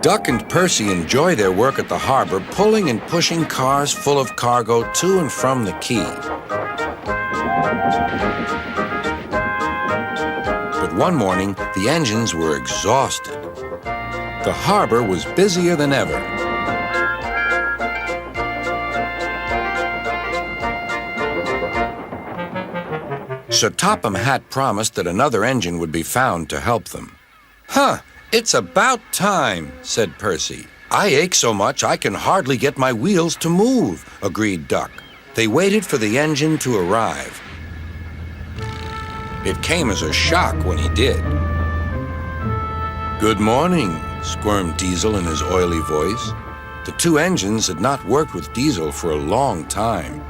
Duck and Percy enjoy their work at the harbor, pulling and pushing cars full of cargo to and from the quay. But one morning, the engines were exhausted. The harbor was busier than ever. Sir Topham Hatt promised that another engine would be found to help them. "Huh, it's about time," said Percy. "I ache so much I can hardly get my wheels to move," agreed Duck. They waited for the engine to arrive. It came as a shock when he did. "Good morning," squirmed Diesel in his oily voice. The two engines had not worked with Diesel for a long time.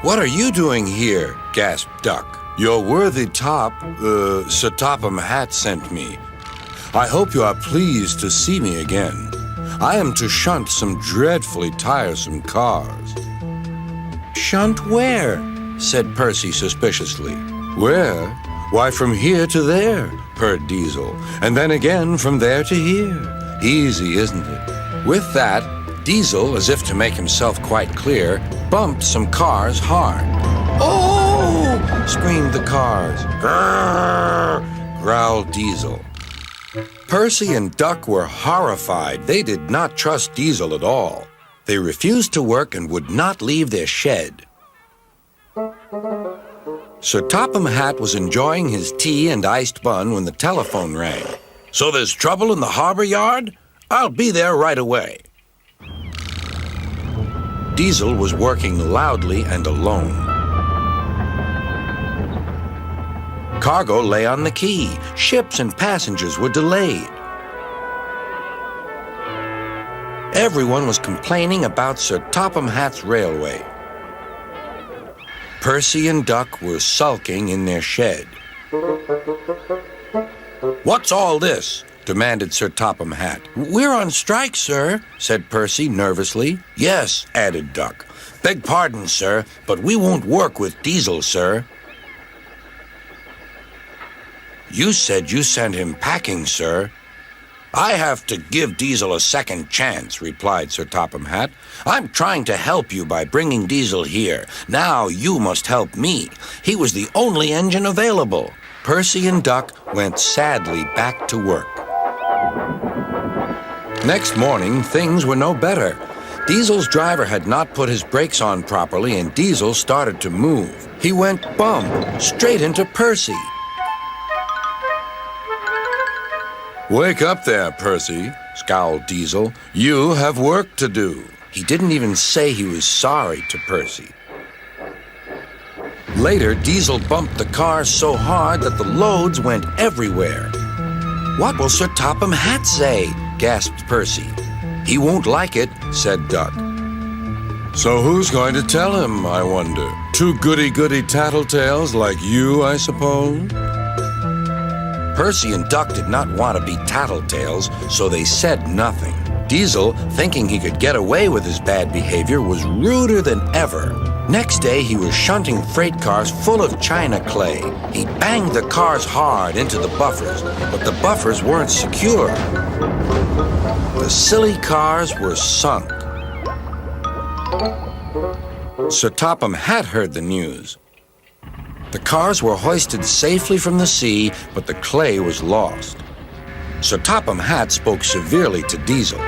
"What are you doing here?" gasped Duck. "Your worthy Sir Topham Hatt sent me. I hope you are pleased to see me again. I am to shunt some dreadfully tiresome cars." "Shunt where?" said Percy suspiciously. "Where? Why, from here to there," purred Diesel, "and then again from there to here. Easy, isn't it?" With that, Diesel, as if to make himself quite clear, bumped some cars hard. "Oh!" screamed the cars. "Grrr!" growled Diesel. Percy and Duck were horrified. They did not trust Diesel at all. They refused to work and would not leave their shed. Sir Topham Hatt was enjoying his tea and iced bun when the telephone rang. "So there's trouble in the harbor yard? I'll be there right away." Diesel was working loudly and alone. Cargo lay on the quay. Ships and passengers were delayed. Everyone was complaining about Sir Topham Hatt's railway. Percy and Duck were sulking in their shed. "What's all this?" demanded Sir Topham Hatt. "We're on strike, sir," said Percy nervously. "Yes," added Duck. "Beg pardon, sir, but we won't work with Diesel, sir." "You said you sent him packing, sir." "I have to give Diesel a second chance," replied Sir Topham Hatt. "I'm trying to help you by bringing Diesel here. Now you must help me. He was the only engine available." Percy and Duck went sadly back to work. Next morning, things were no better. Diesel's driver had not put his brakes on properly, and Diesel started to move. He went bump straight into Percy. "Wake up there, Percy," scowled Diesel. "You have work to do." He didn't even say he was sorry to Percy. Later, Diesel bumped the cars so hard that the loads went everywhere. "What will Sir Topham Hatt say?" gasped Percy. "He won't like it," said Duck. "So who's going to tell him, I wonder? Two goody-goody tattletales like you, I suppose?" Percy and Duck did not want to be tattletales, so they said nothing. Diesel, thinking he could get away with his bad behavior, was ruder than ever. Next day, he was shunting freight cars full of china clay. He banged the cars hard into the buffers, but the buffers weren't secure. The silly cars were sunk. Sir Topham Hatt heard the news. The cars were hoisted safely from the sea, but the clay was lost. Sir Topham Hatt spoke severely to Diesel.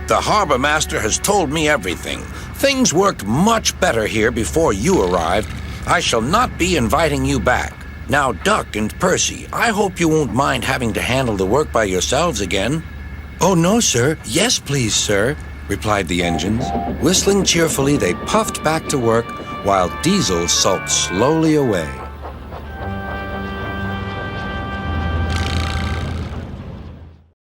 "The harbor master has told me everything. Things worked much better here before you arrived. I shall not be inviting you back. Now, Duck and Percy, I hope you won't mind having to handle the work by yourselves again." "Oh, no, sir. Yes, please, sir," replied the engines. Whistling cheerfully, they puffed back to work, while Diesel sulked slowly away.